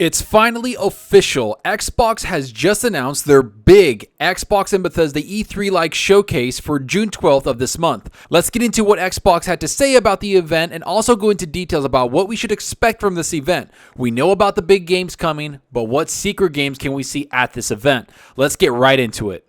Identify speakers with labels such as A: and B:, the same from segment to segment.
A: It's finally official. Xbox has just announced their big Xbox and Bethesda E3-like showcase for June 12th of this month. Let's get into what Xbox had to say about the event and also go into details about what we should expect from this event. We know about the big games coming, but what secret games can we see at this event? Let's get right into it.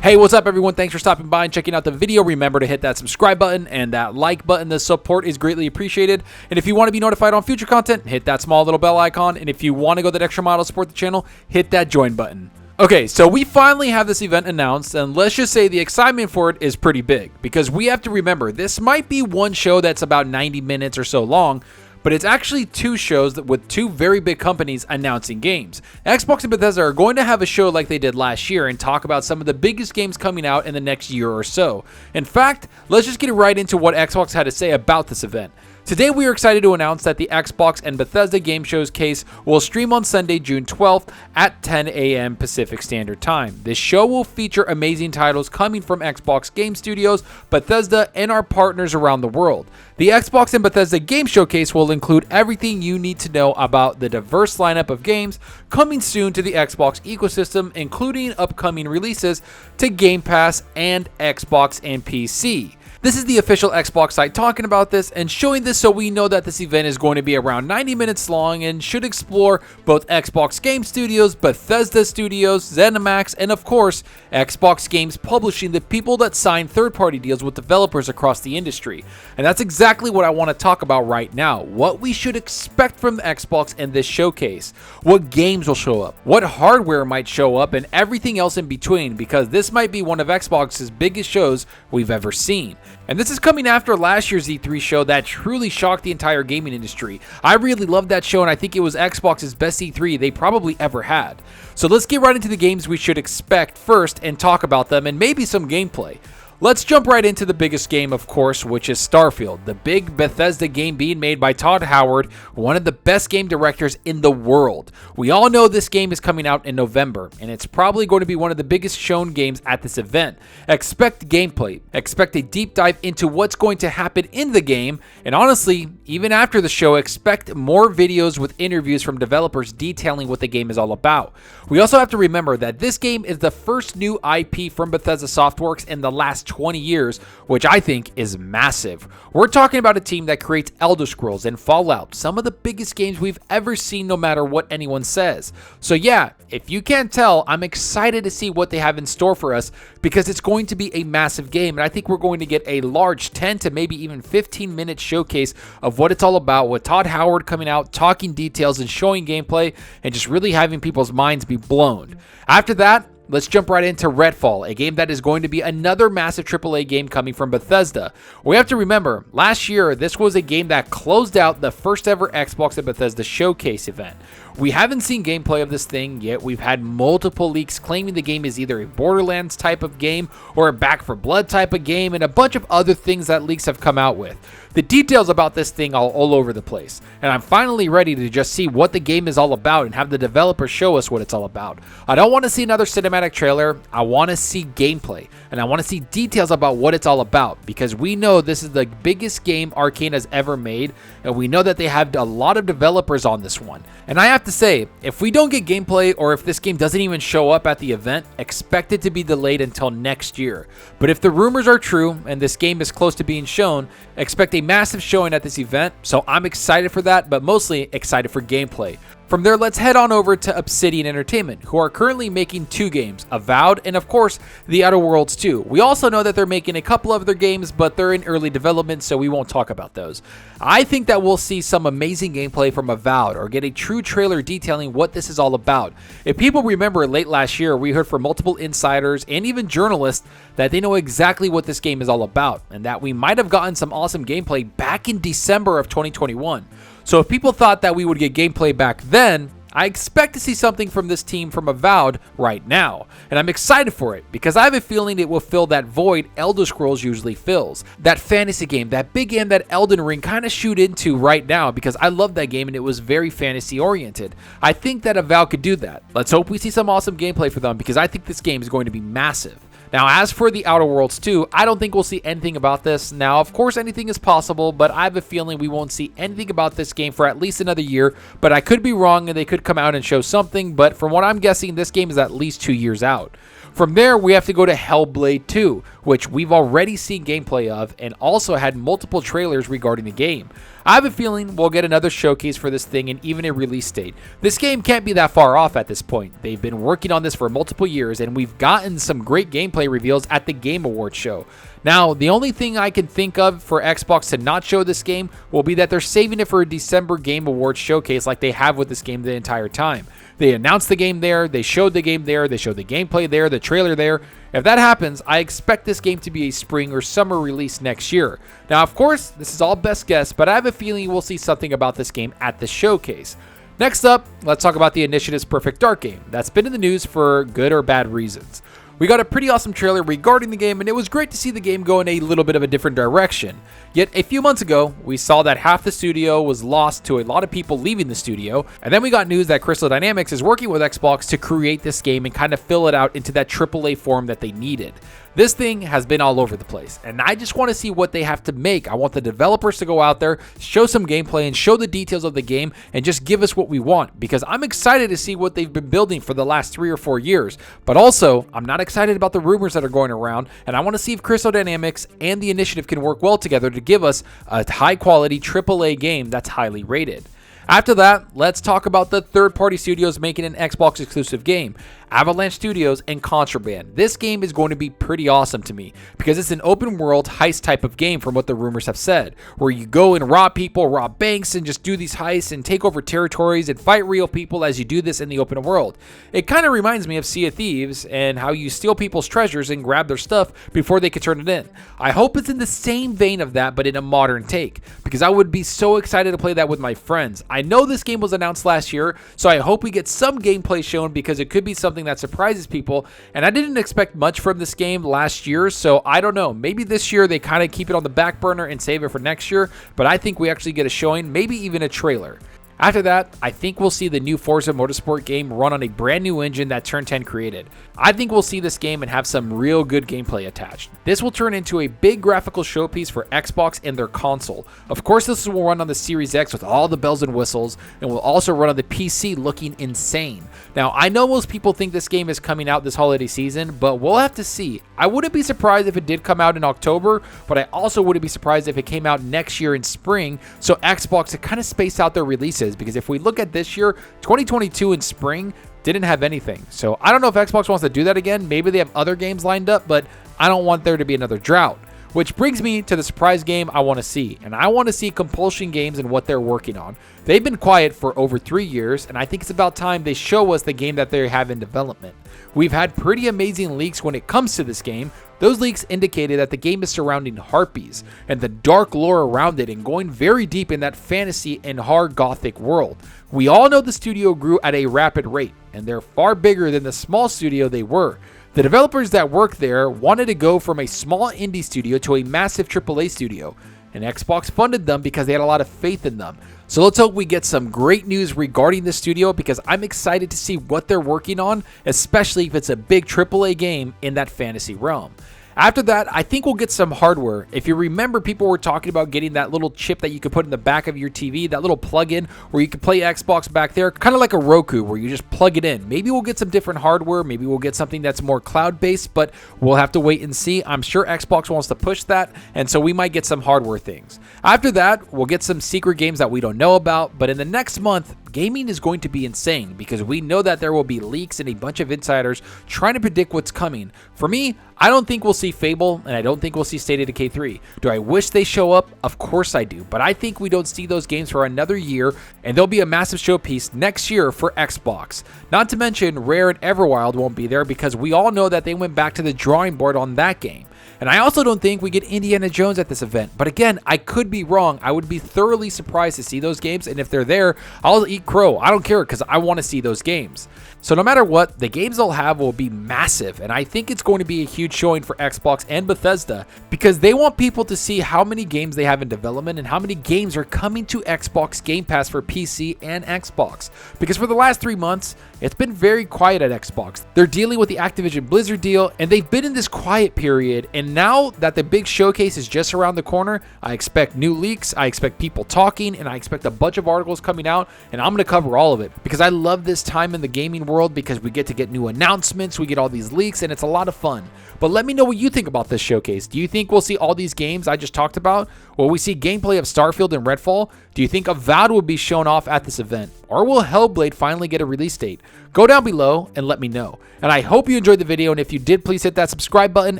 A: Hey, what's up everyone? Thanks for stopping by and checking out the video. Remember to hit that subscribe button and that like button. The support is greatly appreciated. And if you want to be notified on future content, hit that small little bell icon. And if you want to go that extra mile to support the channel, hit that join button. Okay, so we finally have this event announced, and let's just say the excitement for it is pretty big, because we have to remember this might be one show that's about 90 minutes or so long, but it's actually two shows with two very big companies announcing games. Xbox and Bethesda are going to have a show like they did last year and talk about some of the biggest games coming out in the next year or so. In fact, let's just get right into what Xbox had to say about this event. Today we are excited to announce that the Xbox and Bethesda Game Showcase will stream on Sunday, June 12th at 10 a.m. Pacific Standard Time. This show will feature amazing titles coming from Xbox Game Studios, Bethesda, and our partners around the world. The Xbox and Bethesda Game Showcase will include everything you need to know about the diverse lineup of games coming soon to the Xbox ecosystem, including upcoming releases to Game Pass and Xbox and PC. This is the official Xbox site talking about this and showing this, so we know that this event is going to be around 90 minutes long and should explore both Xbox Game Studios, Bethesda Studios, ZeniMax, and of course, Xbox Games Publishing, the people that sign third-party deals with developers across the industry. And that's exactly what I want to talk about right now. What we should expect from the Xbox and this showcase. What games will show up. What hardware might show up, and everything else in between, because this might be one of Xbox's biggest shows we've ever seen. And this is coming after last year's E3 show that truly shocked the entire gaming industry. I really loved that show, and I think it was Xbox's best E3 they probably ever had. So let's get right into the games we should expect first and talk about them and maybe some gameplay. Let's jump right into the biggest game, of course, which is Starfield, the big Bethesda game being made by Todd Howard, one of the best game directors in the world. We all know this game is coming out in November, and it's probably going to be one of the biggest shown games at this event. Expect gameplay, expect a deep dive into what's going to happen in the game, and honestly, even after the show, expect more videos with interviews from developers detailing what the game is all about. We also have to remember that this game is the first new IP from Bethesda Softworks in the last 20 years, which I think is massive. We're talking about a team that creates Elder Scrolls and Fallout, some of the biggest games we've ever seen no matter what anyone says. So yeah, if you can't tell, I'm excited to see what they have in store for us, because it's going to be a massive game, and I think we're going to get a large 10 to maybe even 15-minute showcase of what it's all about, with Todd Howard coming out, talking details and showing gameplay, and just really having people's minds be blown. After that, let's jump right into Redfall, a game that is going to be another massive AAA game coming from Bethesda. We have to remember, last year, this was a game that closed out the first ever Xbox and Bethesda showcase event. We haven't seen gameplay of this thing yet. We've had multiple leaks claiming the game is either a Borderlands type of game or a Back 4 Blood type of game, and a bunch of other things that leaks have come out with. The details about this thing are all over the place, and I'm finally ready to just see what the game is all about and have the developers show us what it's all about. I don't want to see another cinematic trailer. I want to see gameplay, and I want to see details about what it's all about, because we know this is the biggest game Arcane has ever made, and we know that they have a lot of developers on this one. And I have to say, if we don't get gameplay, or if this game doesn't even show up at the event, expect it to be delayed until next year. But if the rumors are true and this game is close to being shown, expect a massive showing at this event. So I'm excited for that, but mostly excited for gameplay. From there, let's head on over to Obsidian Entertainment, who are currently making two games, Avowed and of course The Outer Worlds 2. We also know that they're making a couple of other games, but they're in early development, so we won't talk about those. I think that we'll see some amazing gameplay from Avowed, or get a true trailer detailing what this is all about. If people remember, late last year, we heard from multiple insiders and even journalists that they know exactly what this game is all about, and that we might have gotten some awesome gameplay back in December of 2021. So if people thought that we would get gameplay back then, I expect to see something from this team from Avowed right now. And I'm excited for it, because I have a feeling it will fill that void Elder Scrolls usually fills. That fantasy game, that big game that Elden Ring kind of shoot into right now, because I love that game and it was very fantasy oriented. I think that Avowed could do that. Let's hope we see some awesome gameplay for them, because I think this game is going to be massive. Now, as for the Outer Worlds 2, I don't think we'll see anything about this. Now, of course, anything is possible, but I have a feeling we won't see anything about this game for at least another year, but I could be wrong and they could come out and show something, but from what I'm guessing, this game is at least 2 years out. From there, we have to go to Hellblade II, which we've already seen gameplay of and also had multiple trailers regarding the game. I have a feeling we'll get another showcase for this thing and even a release date. This game can't be that far off at this point. They've been working on this for multiple years and we've gotten some great gameplay reveals at the Game Awards show. Now, the only thing I can think of for Xbox to not show this game will be that they're saving it for a December Game Awards showcase like they have with this game the entire time. They announced the game there, they showed the game there, they showed the gameplay there, the trailer there. If that happens, I expect this game to be a spring or summer release next year. Now, of course, this is all best guess, but I have a feeling we'll see something about this game at the showcase. Next up, let's talk about the Initiative's Perfect Dark game that's been in the news for good or bad reasons. We got a pretty awesome trailer regarding the game, and it was great to see the game go in a little bit of a different direction. Yet a few months ago, we saw that half the studio was lost to a lot of people leaving the studio, and then we got news that Crystal Dynamics is working with Xbox to create this game and kind of fill it out into that AAA form that they needed. This thing has been all over the place, and I just want to see what they have to make. I want the developers to go out there, show some gameplay, and show the details of the game, and just give us what we want, because I'm excited to see what they've been building for the last 3 or 4 years. But also, I'm not excited about the rumors that are going around, and I want to see if Crystal Dynamics and the Initiative can work well together to give us a high-quality AAA game that's highly rated. After that, let's talk about the third-party studios making an Xbox exclusive game, Avalanche Studios and Contraband. This game is going to be pretty awesome to me because it's an open world heist type of game from what the rumors have said, where you go and rob people, rob banks, and just do these heists and take over territories and fight real people as you do this in the open world. It kind of reminds me of Sea of Thieves and how you steal people's treasures and grab their stuff before they can turn it in. I hope it's in the same vein of that, but in a modern take, because I would be so excited to play that with my friends. I know this game was announced last year, so I hope we get some gameplay shown because it could be something that surprises people, and I didn't expect much from this game last year, so I don't know. Maybe this year they kind of keep it on the back burner and save it for next year, but I think we actually get a showing, maybe even a trailer. After that, I think we'll see the new Forza Motorsport game run on a brand new engine that Turn 10 created. I think we'll see this game and have some real good gameplay attached. This will turn into a big graphical showpiece for Xbox and their console. Of course, this will run on the Series X with all the bells and whistles, and will also run on the PC looking insane. Now, I know most people think this game is coming out this holiday season, but we'll have to see. I wouldn't be surprised if it did come out in October, but I also wouldn't be surprised if it came out next year in spring, so Xbox to kind of space out their releases. Because if we look at this year, 2022 in spring didn't have anything. So I don't know if Xbox wants to do that again. Maybe they have other games lined up, but I don't want there to be another drought. Which brings me to the surprise game I want to see. And I want to see Compulsion Games and what they're working on. They've been quiet for over 3 years, and I think it's about time they show us the game that they have in development. We've had pretty amazing leaks when it comes to this game. Those leaks indicated that the game is surrounding harpies and the dark lore around it and going very deep in that fantasy and hard gothic world. We all know the studio grew at a rapid rate, and they're far bigger than the small studio they were. The developers that work there wanted to go from a small indie studio to a massive AAA studio, and Xbox funded them because they had a lot of faith in them. So let's hope we get some great news regarding this studio, because I'm excited to see what they're working on, especially if it's a big AAA game in that fantasy realm. After that, I think we'll get some hardware. If you remember, people were talking about getting that little chip that you could put in the back of your TV, that little plug-in where you could play Xbox back there, kind of like a Roku where you just plug it in. Maybe we'll get some different hardware. Maybe we'll get something that's more cloud-based, but we'll have to wait and see. I'm sure Xbox wants to push that, and so we might get some hardware things. After that, we'll get some secret games that we don't know about, but in the next month, gaming is going to be insane because we know that there will be leaks and a bunch of insiders trying to predict what's coming. For me, I don't think we'll see Fable, and I don't think we'll see State of Decay 3. Do I wish they show up? Of course I do, but I think we don't see those games for another year, and there'll be a massive showpiece next year for Xbox. Not to mention, Rare and Everwild won't be there because we all know that they went back to the drawing board on that game. And I also don't think we get Indiana Jones at this event. But again, I could be wrong. I would be thoroughly surprised to see those games. And if they're there, I'll eat crow. I don't care because I want to see those games. So no matter what, the games they'll have will be massive. And I think it's going to be a huge showing for Xbox and Bethesda because they want people to see how many games they have in development and how many games are coming to Xbox Game Pass for PC and Xbox. Because for the last 3 months, it's been very quiet at Xbox. They're dealing with the Activision Blizzard deal, and they've been in this quiet period. And now that the big showcase is just around the corner, I expect new leaks, I expect people talking, and I expect a bunch of articles coming out, and I'm going to cover all of it because I love this time in the gaming world because we get new announcements, we get all these leaks, and it's a lot of fun. But let me know what you think about this showcase. Do you think we'll see all these games I just talked about? Will we see gameplay of Starfield and Redfall? Do you think Avowed will be shown off at this event? Or will Hellblade finally get a release date? Go down below and let me know. And I hope you enjoyed the video, and if you did, please hit that subscribe button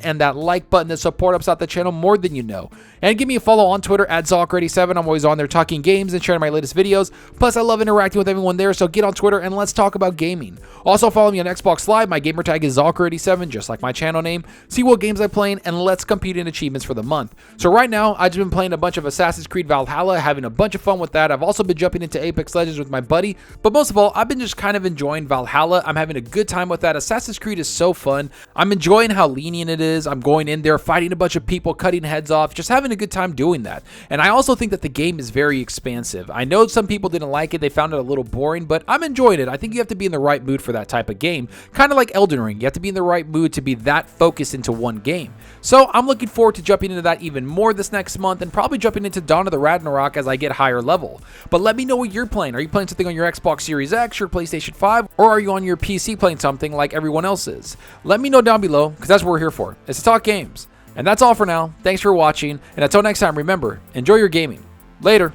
A: and that like button to support us out the channel more than you know. And give me a follow on Twitter at Zalk87. I'm always on there talking games and sharing my latest videos. Plus, I love interacting with everyone there, so get on Twitter and let's talk about gaming. Also, follow me on Xbox Live. My gamertag is Zalk87, just like my channel name. See what games I'm playing, and let's compete in achievements for the month. So right now, I've just been playing a bunch of Assassin's Creed Valhalla, having a bunch of fun with that. I've also been jumping into Apex Legends with my buddy, but most of all, I've been just kind of enjoying Valhalla. I'm having a good time with that. Assassin's Creed is so fun. I'm enjoying how lenient it is. I'm going in there, fighting a bunch of people, cutting heads off, just having a good time doing that. And I also think that the game is very expansive. I know some people didn't like it. They found it a little boring, but I'm enjoying it. I think you have to be in the right mood for that type of game. Kind of like Elden Ring. You have to be in the right mood to be that focused into one game. So I'm looking forward to jumping into that even more this next month and probably jumping into Dawn of the Ragnarok as I get higher level. But let me know what you're playing. Are you playing something on your Xbox Series X or PlayStation 5? Or are you on your PC playing something like everyone else is? Let me know down below because that's what we're here for. It's to talk games. And that's all for now. Thanks for watching. And until next time, remember, enjoy your gaming. Later.